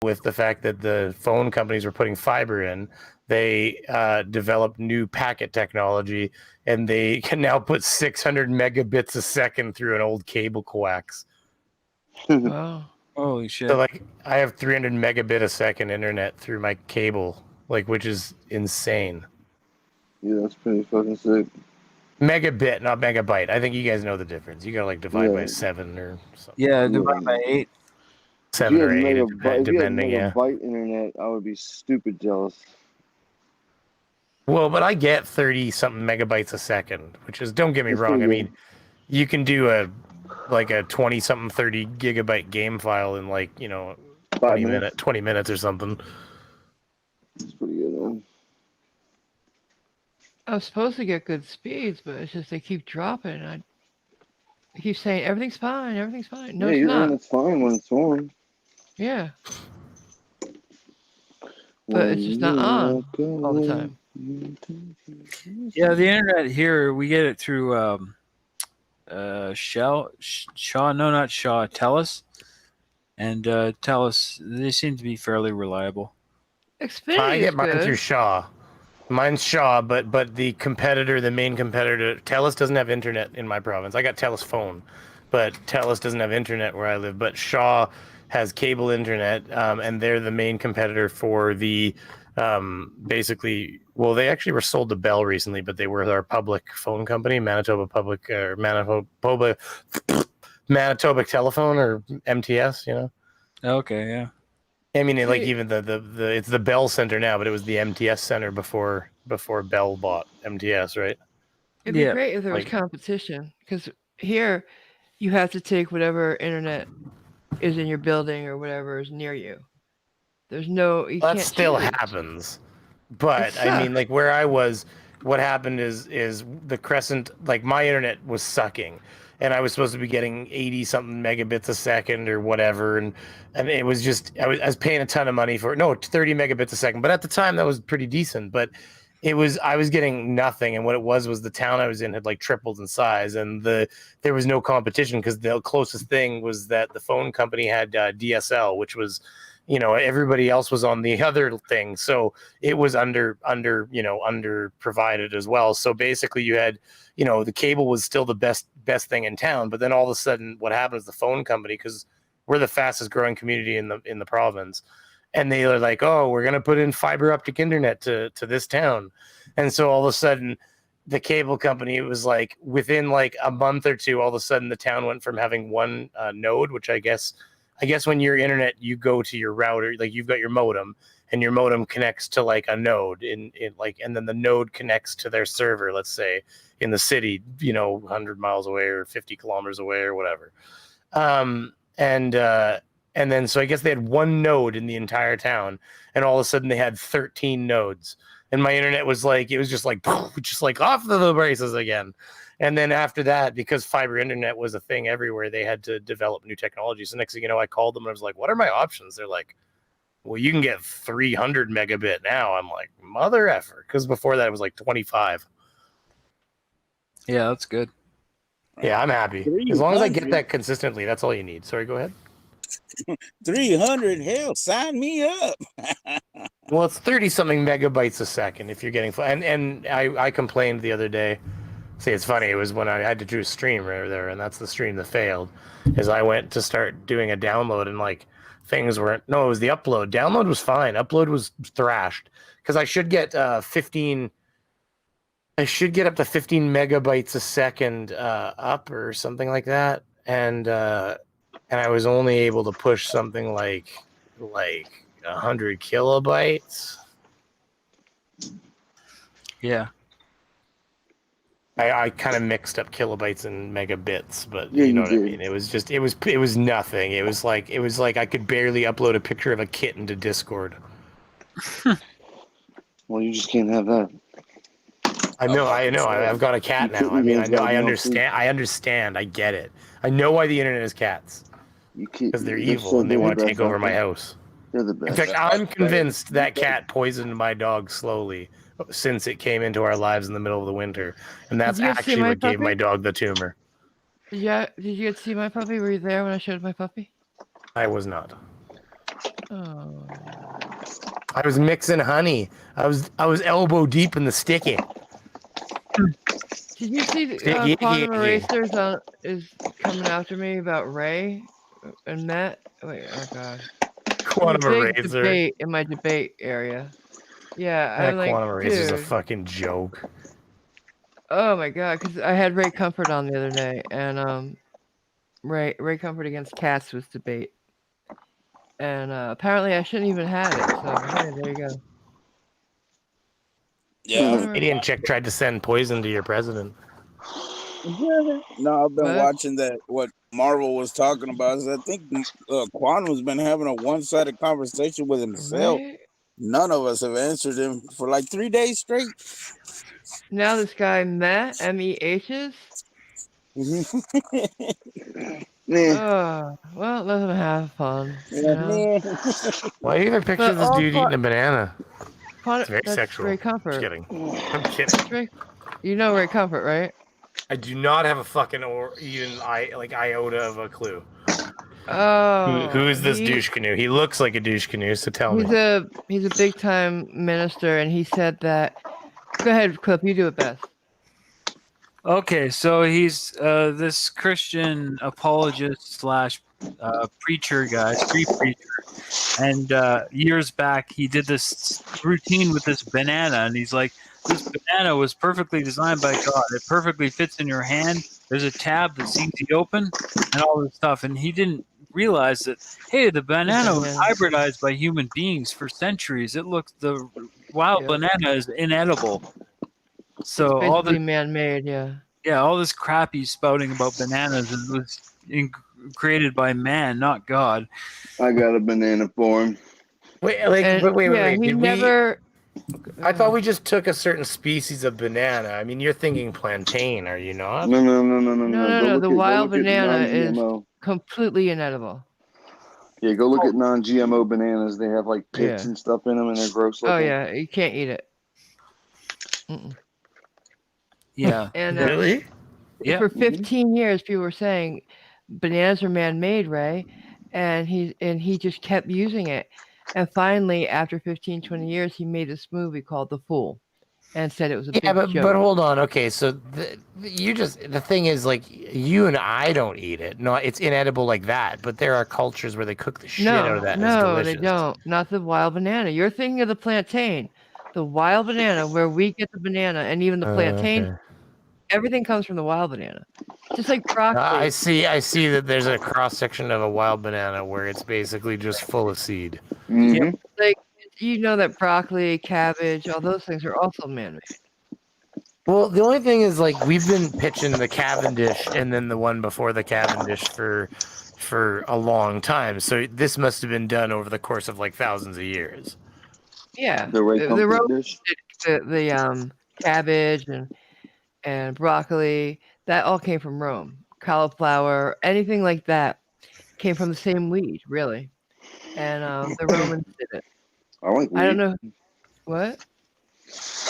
with the fact that the phone companies were putting fiber in, they developed new packet technology, and they can now put 600 megabits a second through an old cable coax. Wow. Holy shit. So like I have 300 megabit a second internet through my cable, like, which is insane. Yeah, that's pretty fucking sick. Megabit, not megabyte. I think you guys know the difference. You gotta like divide by 7 or something. Yeah, divide by 8. 7 or 8, If depending. you Yeah. had megabyte internet, I would be stupid jealous. Well, but I get 30 something megabytes a second, which is, don't get me wrong. I mean, you can do a 20 something 30 gigabyte game file in 20 minutes or something. It's pretty good, man. I'm supposed to get good speeds, but it's just they keep dropping. I keep saying everything's fine, everything's fine. No, it's not. It's fine when it's on. Yeah. But it's just not on all the time. Yeah, the internet here, we get it through TELUS. And TELUS, they seem to be fairly reliable. Xfinity I get mine good. through Shaw. Mine's Shaw, but the main competitor, TELUS doesn't have internet in my province. I got TELUS phone, but TELUS doesn't have internet where I live. But Shaw has cable internet, and they're the main competitor for the basically. Well, they actually were sold to Bell recently, but they were our public phone company, Manitoba Telephone, or MTS. You know. Okay, yeah. I mean, like even the it's the Bell Center now, but it was the MTS Center before Bell bought MTS, right? It'd be great if there was competition, because here you have to take whatever internet is in your building or whatever is near you. There's no. That still happens, but I mean, like where I was, what happened is the Crescent, like my internet was sucking. And I was supposed to be getting 80 something megabits a second or whatever, and it was just I was paying a ton of money for it. No, 30 megabits a second, but at the time that was pretty decent. But I was getting nothing, and what it was the town I was in had like tripled in size, and there was no competition because the closest thing was that the phone company had DSL, which was, everybody else was on the other thing, so it was under provided as well. So basically, you had, the cable was still the best thing in town, but then all of a sudden, what happened is the phone company, because we're the fastest growing community in the province, and they are like, oh, we're gonna put in fiber optic internet to this town, and so all of a sudden, the cable company, it was like within like a month or two, all of a sudden the town went from having one node, which I guess when your internet, you go to your router, like you've got your modem, and your modem connects to like a node and then the node connects to their server, let's say in the city, 100 miles away or 50 kilometers away or whatever. And then, so I guess they had one node in the entire town, and all of a sudden they had 13 nodes. And my internet was like, it was just like off the races again. And then after that, because fiber internet was a thing everywhere, they had to develop new technology. So next thing you know, I called them and I was like, what are my options? They're like, well, you can get 300 megabit now. I'm like, mother effer. Because before that, it was like 25. Yeah, that's good. Yeah, I'm happy. As long as I get that consistently, that's all you need. Sorry, go ahead. 300, hell, sign me up. Well, it's 30 something megabytes a second if you're getting, and I complained the other day. See, it's funny. It was when I had to do a stream right there, and that's the stream that failed. Is I went to start doing a download, and like things weren't. No, it was the upload. Download was fine. Upload was thrashed because I should get 15. I should get up to 15 megabytes a second up or something like that, and I was only able to push something like 100 kilobytes. Yeah. I kind of mixed up kilobytes and megabits, but you know what I mean. It was just it was nothing. It was like I could barely upload a picture of a kitten to Discord. Well, you just can't have that. I know. I've got a cat now. I mean, I understand. I get it. I know why the internet has cats. Because they're evil and they want to take over my house. They're the best. In fact, I'm convinced that cat poisoned my dog slowly since it came into our lives in the middle of the winter, and that's actually what gave my dog the tumor. Yeah, did you get to see my puppy? Were you there when I showed my puppy? I was not. Oh. I was mixing honey. I was elbow deep in the sticky. Did you see the Sticky. Quantum Erasers is coming after me about Ray and Matt? Wait, oh god. Quantum There's a big Eraser. debate in my debate area. Yeah, That I'm like, Quantum Eraser's a dude. fucking joke. Oh my god, because I had Ray Comfort on the other day, and Ray Comfort against Cats was debate, and apparently I shouldn't even have it. So hey, there you go. Yeah. Alright. Canadian chick tried to send poison to your president. No, I've been What? watching that. What Marvel was talking about is I think Quantum's been having a one-sided conversation with himself. Right? None of us have answered him for like 3 days straight. Now this guy Meh MEH's. Yeah. Well, let him have fun. You Yeah, know? man. Why are you even pictures of this dude eating a banana? It's very That's sexual. Ray Just Comfort. kidding. I'm kidding. That's Ray. You know Ray Comfort, right? I do not have a fucking or even iota of a clue. Oh, Who is this douche canoe? He looks like a douche canoe, so tell me. He's a big time minister, and he said that. Go ahead, Clip. You do it best. Okay, so he's this Christian apologist slash preacher guy, street preacher, and years back he did this routine with this banana, and he's like, this banana was perfectly designed by God. It perfectly fits in your hand. There's a tab that's easy open, and all this stuff. And he didn't realize that, hey, the banana was hybridized by human beings for centuries. The wild banana is inedible. So It's all basically the man-made, yeah. Yeah, all this crap he's spouting about bananas was created by man, not God. I got a banana for him. Wait. He never. I thought we just took a certain species of banana. I mean, you're thinking plantain, are you not? No. No. The wild banana is non-GMO. completely inedible. Yeah, go look at non-GMO bananas. They have like pits and stuff in them, and they're gross looking. Oh yeah, you can't eat it. Mm-mm. Yeah. And Really? Yeah. for 15 years, people were saying bananas are man-made, Ray, and he just kept using it. And finally, after 15, 20 years, he made this movie called The Fool, and said it was a big joke. but hold on. Okay, so the thing is, like, you and I don't eat it. No, it's inedible like that. But there are cultures where they cook the shit out of that. And it's No, delicious. they don't. Not the wild banana. You're thinking of the plantain. The wild banana, where we get the banana, and even the plantain. Okay. Everything comes from the wild banana. Just like broccoli. I see that there's a cross section of a wild banana where it's basically just full of seed. Mm-hmm. Like, you know that broccoli, cabbage, all those things are also man-made. Well, the only thing is, like, we've been pitching the Cavendish and then the one before the Cavendish for a long time. So this must have been done over the course of like thousands of years. Yeah, The Ray the Comfort Romans dish. did the cabbage and broccoli. That all came from Rome. Cauliflower, anything like that, came from the same weed, really. And the Romans did it. I like weed. I don't know what.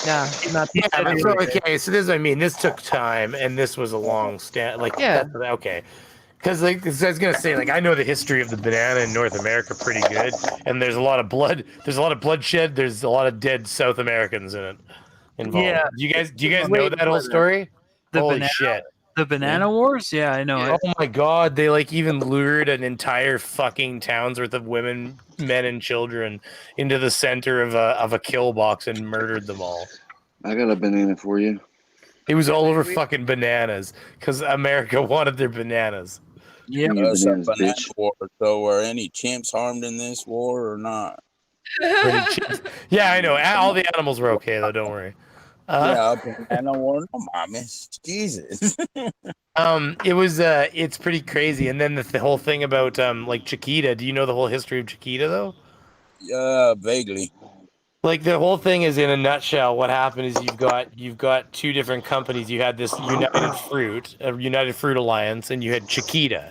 No, not Yeah, but so this is what I mean. This took time, and this was a long stand. Like, Yeah. Okay. Because I was gonna say, like, I know the history of the banana in North America pretty good, and there's a lot of blood. There's a lot of bloodshed. There's a lot of dead South Americans in it involved. Yeah. Do you guys know that whole story? Holy shit! The Banana Wars? Yeah, I know it. Oh my god! They like even lured an entire fucking town's worth of women, men, and children into the center of a kill box and murdered them all. I got a banana for you. It was all over fucking bananas because America wanted their bananas. Yeah, Bananas, It's a banana bitch. war. So were any chimps harmed in this war or not? Yeah, I know. All the animals were okay though. Don't worry. Yeah, banana war. No, mommy. Jesus. It's pretty crazy. And then the whole thing about like Chiquita. Do you know the whole history of Chiquita though? Vaguely. Like the whole thing is in a nutshell. What happened is you've got two different companies. You had this United Fruit Alliance, and you had Chiquita.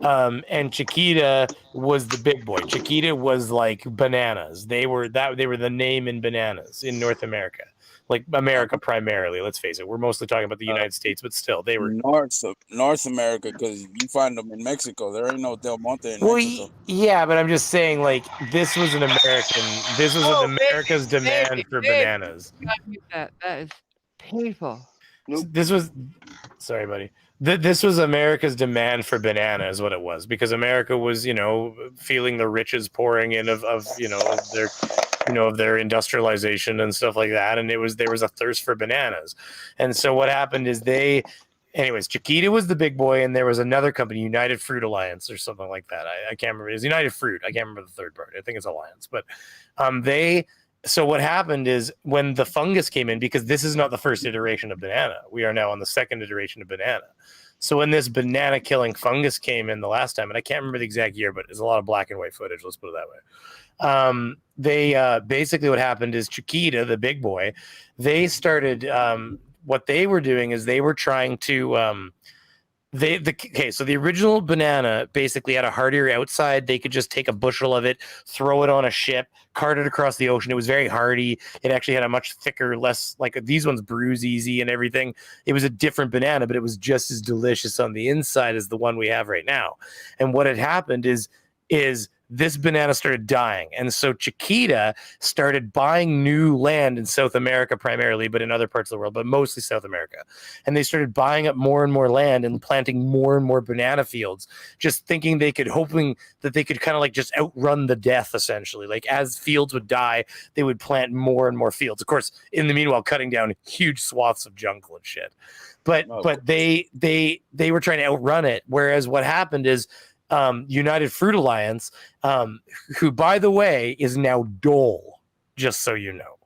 And Chiquita was the big boy. Chiquita was like bananas. They were the name in bananas in North America. like America primarily. Let's face it, we're mostly talking about the United States, but still, they were North America, because you find them in Mexico. There ain't no Del Monte in well, Mexico. yeah, but I'm just saying, like this was an America's demand for baby, bananas. that is painful. Nope. This was, sorry, buddy. This was America's demand for banana, is what it was, because America was, feeling the riches pouring in of their industrialization and stuff like that, and there was a thirst for bananas, and so what happened is anyways, Chiquita was the big boy, and there was another company, United Fruit Alliance or something like that. I can't remember. It was United Fruit. I can't remember the third part. I think it's Alliance, but So what happened is when the fungus came in, because this is not the first iteration of banana, we are now on the second iteration of banana. So when this banana killing fungus came in the last time, and I can't remember the exact year, but there's a lot of black and white footage. Let's put it that way. They basically what happened is Chiquita, the big boy, they started what they were doing is they were trying to so the original banana basically had a hardier outside. They could just take a bushel of it, throw it on a ship, cart it across the ocean. It was very hardy. It actually had a much thicker, less, like these ones bruise easy and everything. It was a different banana, but it was just as delicious on the inside as the one we have right now. And what had happened is this banana started dying. And so Chiquita started buying new land in South America primarily, but in other parts of the world, but mostly South America. And they started buying up more and more land and planting more and more banana fields, just hoping that they could kind of like just outrun the death, essentially. Like as fields would die, they would plant more and more fields. Of course, in the meanwhile, cutting down huge swaths of jungle and shit. But they were trying to outrun it. Whereas what happened is United Fruit Alliance, who, by the way, is now Dole, just so you know.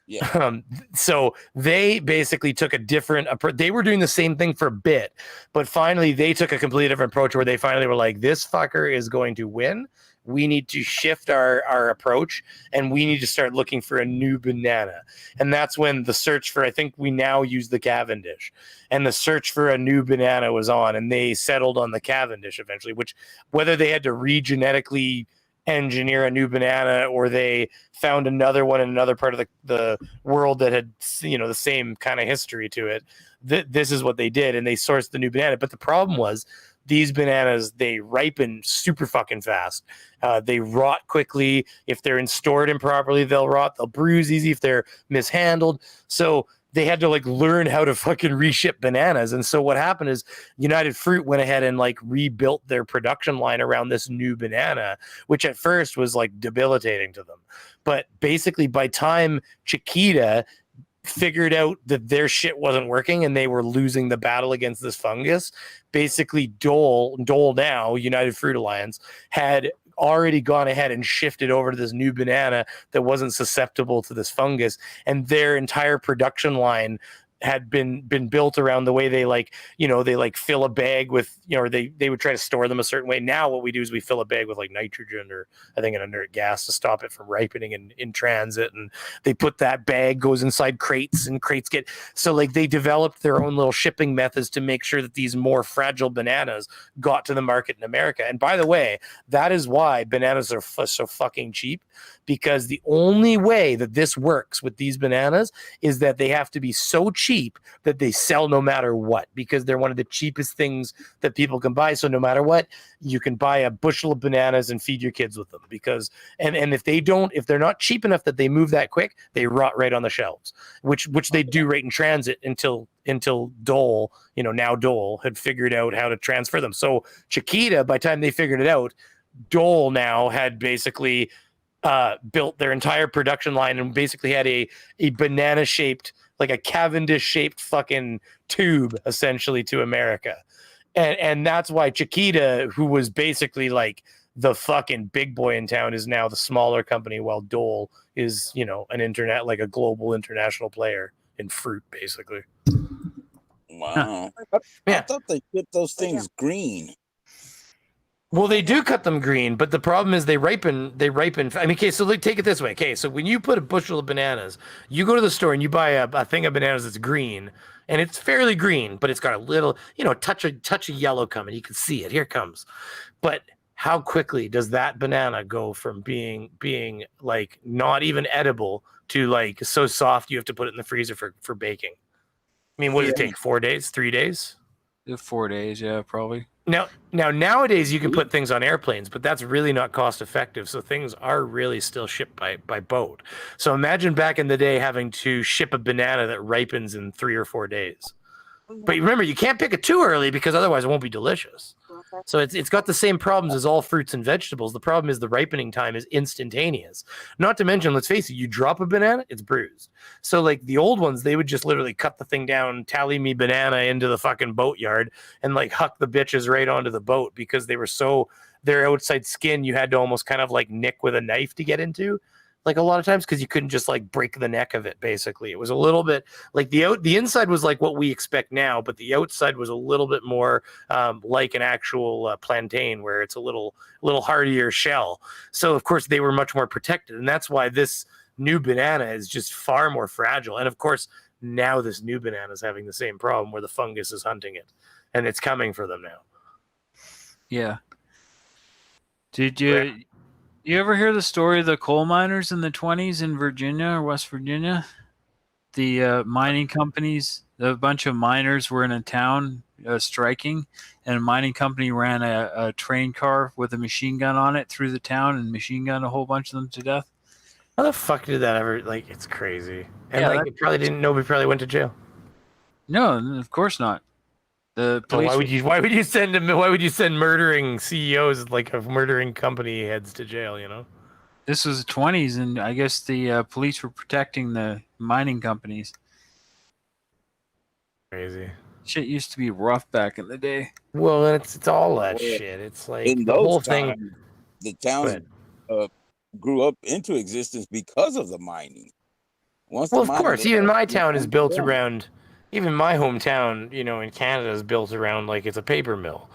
Yeah. So they basically took a different approach. They were doing the same thing for a bit, but finally they took a completely different approach where they finally were like, this fucker is going to win. We need to shift our approach, and we need to start looking for a new banana. And that's when the search for, I think we now use the Cavendish, and the search for a new banana was on, and they settled on the Cavendish eventually, which whether they had to regenetically engineer a new banana or they found another one in another part of the world that had, the same kind of history to it, this is what they did, and they sourced the new banana. But the problem was, these bananas, they ripen super fucking fast. They rot quickly. If they're stored improperly, they'll rot. They'll bruise easy if they're mishandled. So they had to learn how to fucking reship bananas. And so what happened is United Fruit went ahead and rebuilt their production line around this new banana, which at first was debilitating to them. But basically by time Chiquita figured out that their shit wasn't working and they were losing the battle against this fungus, basically Dole now, United Fruit Alliance, had already gone ahead and shifted over to this new banana that wasn't susceptible to this fungus, and their entire production line had been built around the way they fill a bag with, or they would try to store them a certain way. Now what we do is we fill a bag with nitrogen or I think an inert gas to stop it from ripening in transit, and they put that bag goes inside crates, and crates get they developed their own little shipping methods to make sure that these more fragile bananas got to the market in America. And by the way, that is why bananas are so fucking cheap, because the only way that this works with these bananas is that they have to be so cheap that they sell no matter what, because they're one of the cheapest things that people can buy. So no matter what, you can buy a bushel of bananas and feed your kids with them, because and if they're not cheap enough that they move that quick, they rot right on the shelves, which they do right in transit until Dole, now Dole, had figured out how to transfer them. So Chiquita, by the time they figured it out, Dole now had basically built their entire production line and basically had a banana shaped, a Cavendish shaped fucking tube essentially to America. And that's why Chiquita, who was basically the fucking big boy in town, is now the smaller company, while Dole is, an internet, a global international player in fruit, basically. Wow. Yeah. I thought they did those things green. Well, they do cut them green, but the problem is they ripen. I mean, okay, so take it this way. Okay, so when you put a bushel of bananas, you go to the store and you buy a thing of bananas that's green, and it's fairly green, but it's got a little, touch of yellow coming. You can see it. Here it comes. But how quickly does that banana go from being like not even edible to like so soft you have to put it in the freezer for baking? I mean, what does it take? 4 days, 3 days? 4 days, yeah, probably. Now nowadays you can put things on airplanes, but that's really not cost effective. So things are really still shipped by boat. So imagine back in the day having to ship a banana that ripens in 3 or 4 days. But remember, you can't pick it too early because otherwise it won't be delicious. So it's got the same problems as all fruits and vegetables. The problem is the ripening time is instantaneous. Not to mention, let's face it, you drop a banana, it's bruised. So like the old ones, they would just literally cut the thing down, tally me banana into the fucking boatyard, and like huck the bitches right onto the boat because they were so their outside skin you had to almost kind of like nick with a knife to get into. Like a lot of times because you couldn't just like break the neck of it. Basically, it was a little bit like the inside was like what we expect now, but the outside was a little bit more like an actual plantain, where it's a little hardier shell. So of course they were much more protected, and that's why this new banana is just far more fragile. And of course now this new banana is having the same problem where the fungus is hunting it, and it's coming for them now. Yeah. Did you ever hear the story of the coal miners in the 1920s in Virginia or West Virginia? The mining companies, a bunch of miners were in a town striking, and a mining company ran a train car with a machine gun on it through the town and machine gunned a whole bunch of them to death. How the fuck did that ever, like, it's crazy. And Yeah, like, nobody probably went to jail. No, of course not. The So police. why would you send murdering CEOs like of murdering company heads to jail, you know? This was the 1920s, and I guess the police were protecting the mining companies. Crazy. Shit used to be rough back in the day. Well, it's all that shit. It's like In the those whole times, thing. the towns grew up into existence because of the mining. Once Well, the of mining course, was even up, my the town is towns built were around. Even my hometown, you know, in Canada is built around like it's a paper mill.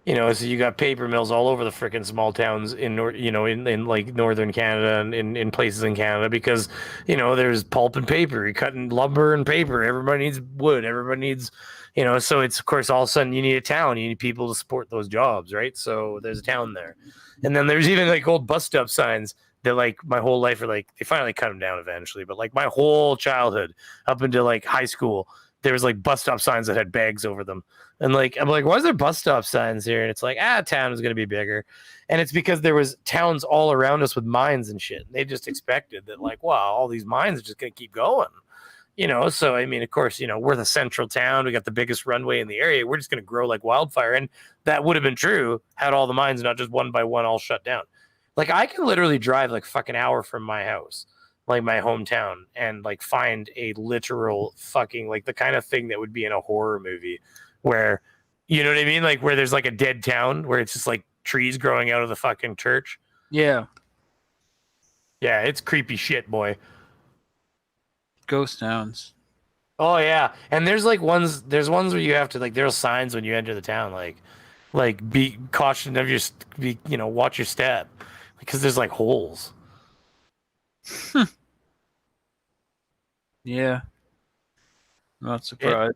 You know, so you got paper mills all over the freaking small towns in in like northern Canada and in places in Canada because, you know, there's pulp and paper. You're cutting lumber and paper. Everybody needs wood. Everybody needs, you know, so it's of course all of a sudden you need a town. You need people to support those jobs, right? So there's a town there. And then there's even like old bus stop signs that like my whole life are like they finally cut them down eventually, but like my whole childhood up until like high school, there was like bus stop signs that had bags over them. And like, I'm like, why is there bus stop signs here? And it's like, town is going to be bigger. And it's because there was towns all around us with mines and shit. And they just expected that like, wow, all these mines are just going to keep going. You know, so I mean, of course, you know, we're the central town. We got the biggest runway in the area. We're just going to grow like wildfire. And that would have been true had all the mines not just one by one all shut down. Like I can literally drive like fucking hour from my house, like my hometown, and like find a literal fucking like the kind of thing that would be in a horror movie where, you know what I mean? Like where there's like a dead town where it's just like trees growing out of the fucking church. Yeah. Yeah, it's creepy shit, boy. Ghost towns. Oh yeah. And there's ones where you have to like there's signs when you enter the town like be caution of watch your step because there's like holes. Yeah. Not surprised.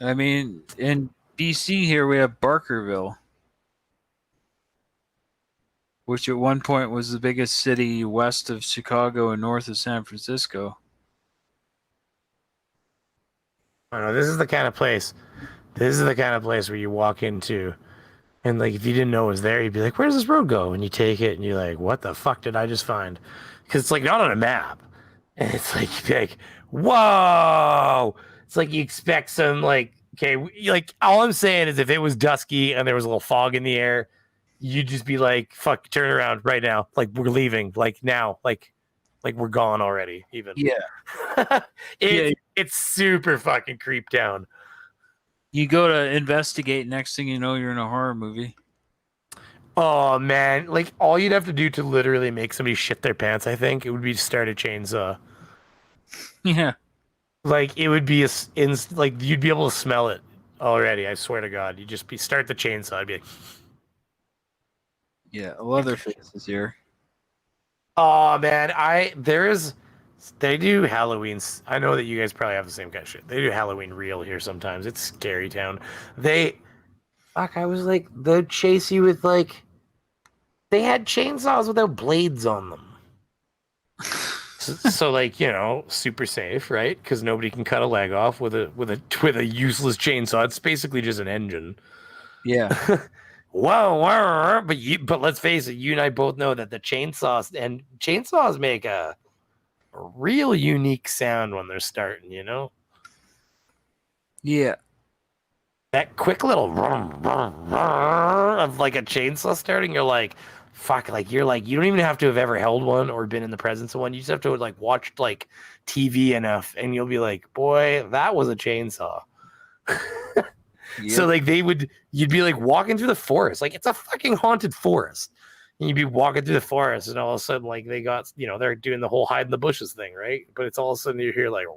I mean, in BC here we have Barkerville, which at one point was the biggest city west of Chicago and north of San Francisco. I don't know, this is the kind of place where you walk into and like if you didn't know it was there, you'd be like, where does this road go? And you take it and you're like, what the fuck did I just find? Because it's like not on a map. And it's like you'd be like, whoa. It's like you expect some like, okay, like all I'm saying is if it was dusky and there was a little fog in the air, you'd just be like, fuck, turn around right now. Like we're leaving, like now, like we're gone already, even. Yeah. It's super fucking creep down. You go to investigate, next thing you know, you're in a horror movie. Oh man, like all you'd have to do to literally make somebody shit their pants, I think, it would be to start a chainsaw. Yeah. Like it would be like you'd be able to smell it already. I swear to God, you just start the chainsaw. I'd be like, yeah, Leatherface is here. oh man, there's They do Halloween. I know that you guys probably have the same kind of shit. They do Halloween real here sometimes. It's scary town. I was like, they'd chase you with like, they had chainsaws without blades on them. So like, super safe, right? Because nobody can cut a leg off with a useless chainsaw. It's basically just an engine. Yeah. Whoa, but let's face it, you and I both know that the chainsaws make a real unique sound when they're starting, Yeah. That quick little of like a chainsaw starting, you're like, fuck, like you don't even have to have ever held one or been in the presence of one. You just have to like watch like TV enough and you'll be like, boy, that was a chainsaw. So like you'd be like walking through the forest, like it's a fucking haunted forest. And you'd be walking through the forest and all of a sudden like they got, they're doing the whole hide in the bushes thing, right? But it's all of a sudden you hear like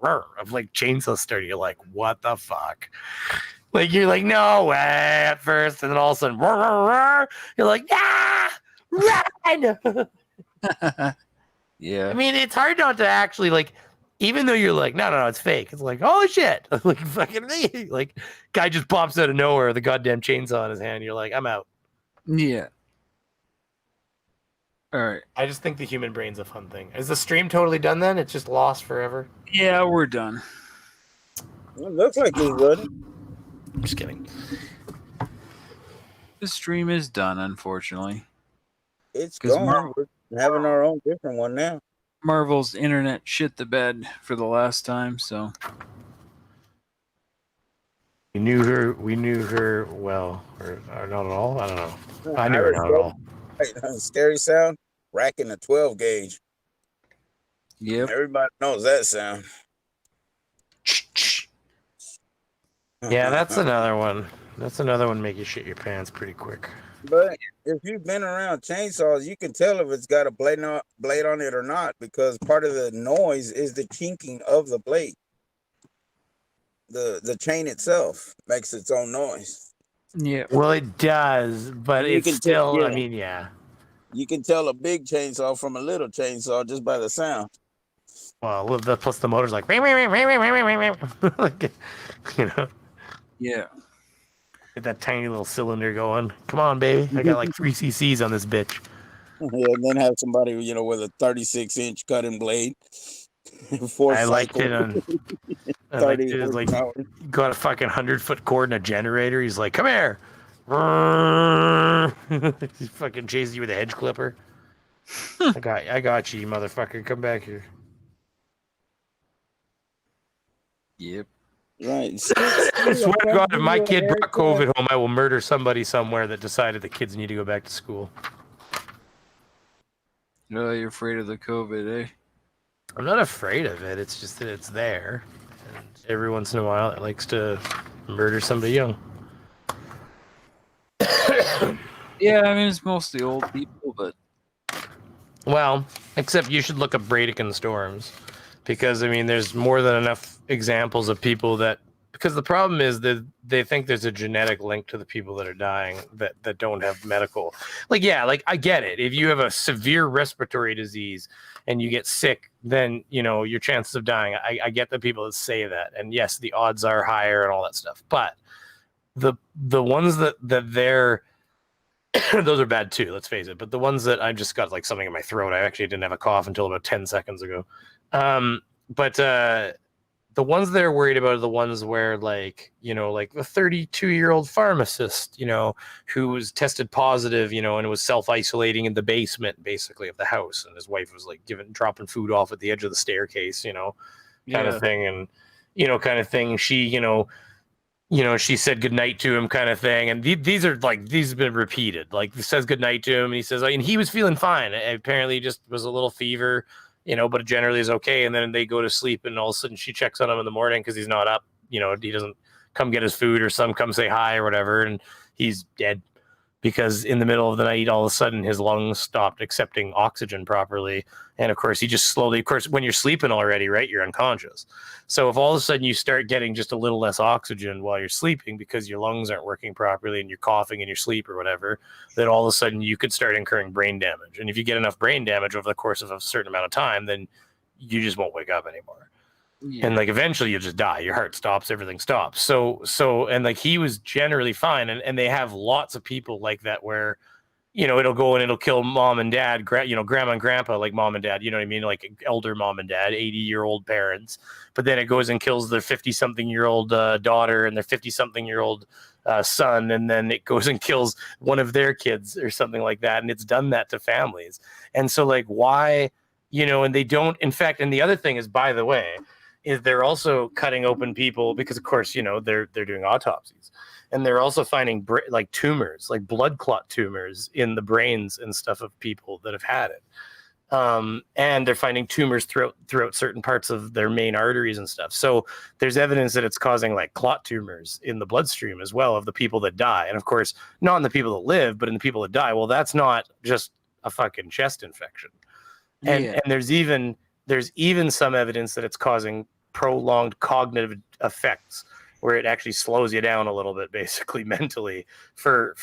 of like chainsaw starting. You're like, what the fuck? Like you're like, no way at first, and then all of a sudden, you're like, ah, run! Yeah. I mean, it's hard not to actually like, even though you're like, no, it's fake. It's like, holy shit! Like fucking, like guy just pops out of nowhere with a goddamn chainsaw in his hand. You're like, I'm out. Yeah. All right. I just think the human brain's a fun thing. Is the stream totally done then? It's just lost forever? Yeah, we're done. It looks like it's running. I'm just kidding. The stream is done, unfortunately. It's 'Cause gone. We're having our own different one now. Marvel's internet shit the bed for the last time, so. We knew her well, or not at all. I don't know. I knew her not at all. Scary sound, racking a 12 gauge. Yep. Everybody knows that sound. Yeah, that's another one. That's another one make you shit your pants pretty quick. But if you've been around chainsaws, you can tell if it's got a blade on it or not, because part of the noise is the chinking of the blade. The chain itself makes its own noise. Yeah. Well, it does, but You it's can still. tell, I mean, yeah. You can tell a big chainsaw from a little chainsaw just by the sound. Well, plus the motor's like, like, Yeah. get that tiny little cylinder going. Come on, baby. I got like 3 cc's on this bitch. Yeah, and then have somebody, with a 36-inch cutting blade. I liked it on. I liked it. It's like got a fucking 100-foot cord and a generator. He's like, "Come here." He fucking chases you with a hedge clipper. I got you, motherfucker. Come back here. Yep. Right. I swear to God, if my kid brought COVID home, I will murder somebody somewhere that decided the kids need to go back to school. No, you're afraid of the COVID, eh? I'm not afraid of it. It's just that it's there. And every once in a while, it likes to murder somebody young. Yeah, I mean, it's mostly old people, but... Well, except you should look up Bradican storms. Because, I mean, there's more than enough examples of people that... Because the problem is that they think there's a genetic link to the people that are dying that don't have medical... Like, yeah, like, I get it. If you have a severe respiratory disease and you get sick, then, your chances of dying... I get the people that say that. And yes, the odds are higher and all that stuff. But the ones that they're... those are bad too, let's face it. But the ones that I just got like something in my throat, I actually didn't have a cough until about 10 seconds ago. But the ones they're worried about are the ones where like the 32-year-old pharmacist, who was tested positive, and was self-isolating in the basement basically of the house. And his wife was like dropping food off at the edge of the staircase, kind of thing. And, kind of thing. She, she said goodnight to him kind of thing. And these have been repeated. Like, says goodnight to him, and he says, and he was feeling fine. Apparently just was a little fever, but generally is okay. And then they go to sleep, and all of a sudden she checks on him in the morning because he's not up. He doesn't come get his food or come say hi or whatever. And he's dead. because in the middle of the night, all of a sudden his lungs stopped accepting oxygen properly. And of course, he just slowly, of course, when you're sleeping already, right, you're unconscious. So if all of a sudden you start getting just a little less oxygen while you're sleeping because your lungs aren't working properly and you're coughing in your sleep or whatever, then all of a sudden you could start incurring brain damage. And if you get enough brain damage over the course of a certain amount of time, then you just won't wake up anymore. Yeah. And like eventually you'll just die. Your heart stops, everything stops. So and like he was generally fine. And they have lots of people like that where, you know, it'll go and it'll kill mom and dad, you know, grandma and grandpa, like mom and dad, you know what I mean? Like elder mom and dad, 80-year-old parents. But then it goes and kills their 50-something-year-old daughter and their 50-something-year-old son. And then it goes and kills one of their kids or something like that. And it's done that to families. And so like, why, you know, and they don't, in fact, and the other thing is, by the way, is they're also cutting open people because, of course, you know, they're doing autopsies, and they're also finding like tumors, like blood clot tumors in the brains and stuff of people that have had it. And they're finding tumors throughout certain parts of their main arteries and stuff. So there's evidence that it's causing like clot tumors in the bloodstream as well of the people that die. And of course, not in the people that live, but in the people that die. Well, that's not just a fucking chest infection. And there's even some evidence that it's causing prolonged cognitive effects where it actually slows you down a little bit, basically mentally for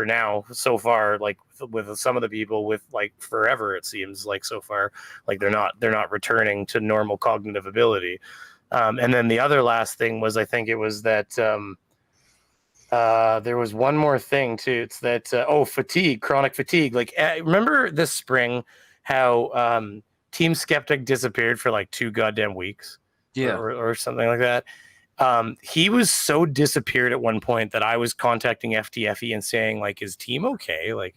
now, so far, like with some of the people with like forever, it seems like so far, like they're not returning to normal cognitive ability. And then the other last thing was, I think it was that there was one more thing too. It's that, fatigue, chronic fatigue. Like, remember this spring, how Team Skeptic disappeared for like 2 goddamn weeks, or something like that. He was so disappeared at one point that I was contacting FTFE and saying, like, is Team okay? Like,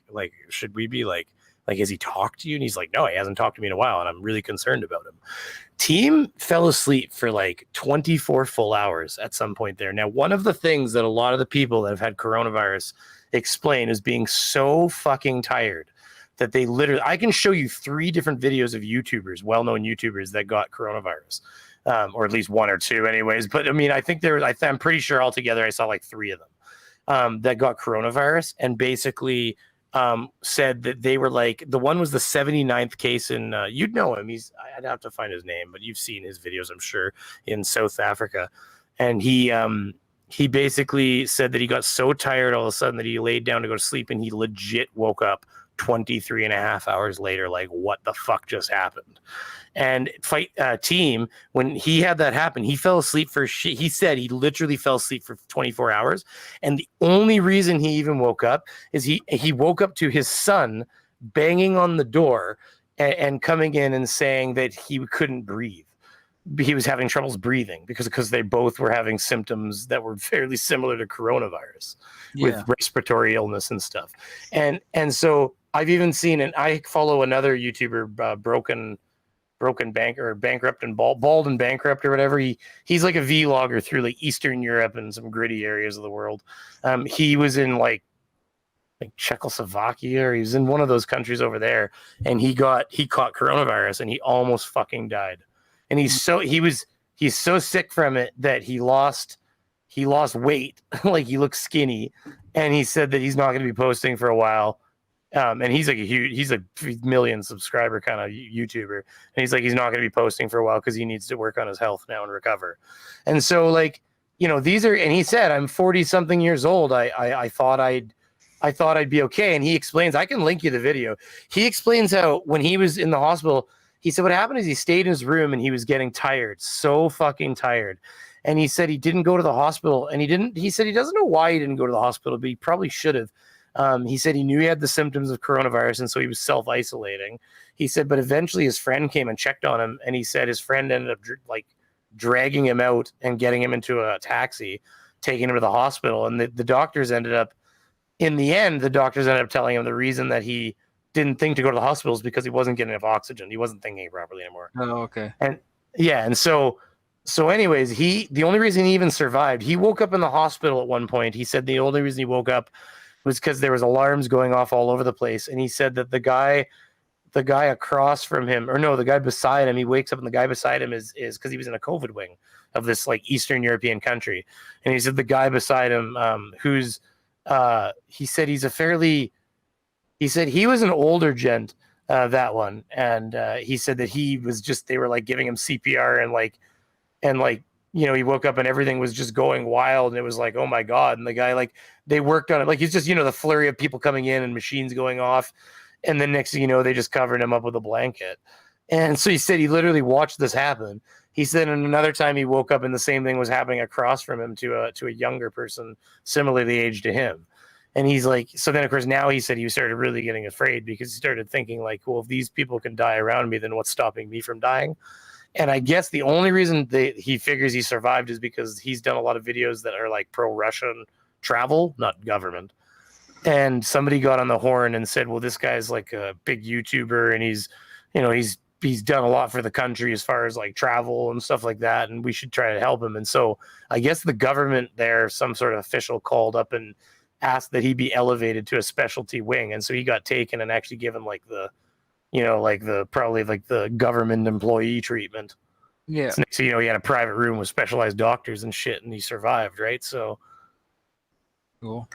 should we be like, has he talked to you? And he's like, no, he hasn't talked to me in a while, and I'm really concerned about him. Team fell asleep for like 24 full hours at some point there. Now, one of the things that a lot of the people that have had coronavirus explain is being so fucking tired that they literally, I can show you 3 different videos of YouTubers, well-known YouTubers that got coronavirus, or at least 1 or 2 anyways. But I mean, I think I'm pretty sure altogether I saw like 3 of them that got coronavirus, and basically said that they were like, the one was the 79th case in, you'd know him. I'd have to find his name, but you've seen his videos, I'm sure, in South Africa. And he basically said that he got so tired all of a sudden that he laid down to go to sleep, and he legit woke up 23 and a half hours later, like, what the fuck just happened? And Team, when he had that happen, he fell asleep he said he literally fell asleep for 24 hours. And the only reason he even woke up is he woke up to his son banging on the door and coming in and saying that he couldn't breathe. He was having troubles breathing because they both were having symptoms that were fairly similar to coronavirus, with respiratory illness and stuff. And so I've even seen, and I follow another YouTuber, Broken Bank, or Bankrupt and Bald and Bankrupt or whatever. He's like a vlogger through like Eastern Europe and some gritty areas of the world. He was in like Czechoslovakia, or he was in one of those countries over there, and he caught coronavirus, and he almost fucking died. And he's so sick from it that he lost weight, like he looks skinny, and he said that he's not going to be posting for a while. And he's like he's a million subscriber kind of YouTuber. And he's like, he's not going to be posting for a while because he needs to work on his health now and recover. And so, like, you know, and he said, I'm 40 something years old. I thought I'd be okay. And he explains, I can link you the video. He explains how when he was in the hospital, he said what happened is he stayed in his room and he was getting tired, so fucking tired. And he said he didn't go to the hospital, and he said he doesn't know why he didn't go to the hospital, but he probably should have. He said he knew he had the symptoms of coronavirus, and so he was self-isolating. He said, but eventually his friend came and checked on him, and he said his friend ended up dragging him out and getting him into a taxi, taking him to the hospital. And the doctors ended up telling him the reason that he didn't think to go to the hospital is because he wasn't getting enough oxygen. He wasn't thinking properly anymore. Oh, okay. And yeah, and so anyways, the only reason he even survived, he woke up in the hospital at one point. He said the only reason he woke up was because there was alarms going off all over the place. And he said that the guy across from him, or no, the guy beside him, he wakes up and the guy beside him is because he was in a COVID wing of this like Eastern European country. And he said the guy beside him, who's he said he said he was an older gent, that one, and he said that he was just, they were like giving him CPR and like, you know, he woke up and everything was just going wild, and it was like, oh my God. And the guy, like, they worked on it, like, he's just, you know, the flurry of people coming in and machines going off, and then next thing you know, they just covered him up with a blanket. And so he said he literally watched this happen. He said, and another time he woke up and the same thing was happening across from him to a younger person similarly aged to him. And he's like, so then of course now he said he started really getting afraid, because he started thinking like, well, if these people can die around me, then what's stopping me from dying? And I guess the only reason he figures he survived is because he's done a lot of videos that are like pro-Russian travel, not government. And somebody got on the horn and said, well, this guy's like a big YouTuber, and he's, you know, he's done a lot for the country as far as like travel and stuff like that, and we should try to help him. And so I guess the government there, some sort of official, called up and asked that he be elevated to a specialty wing. And so he got taken and actually given like the, you know, like the, probably like the government employee treatment. Yeah. So next thing you know, he had a private room with specialized doctors and shit, and he survived, right? So Cool.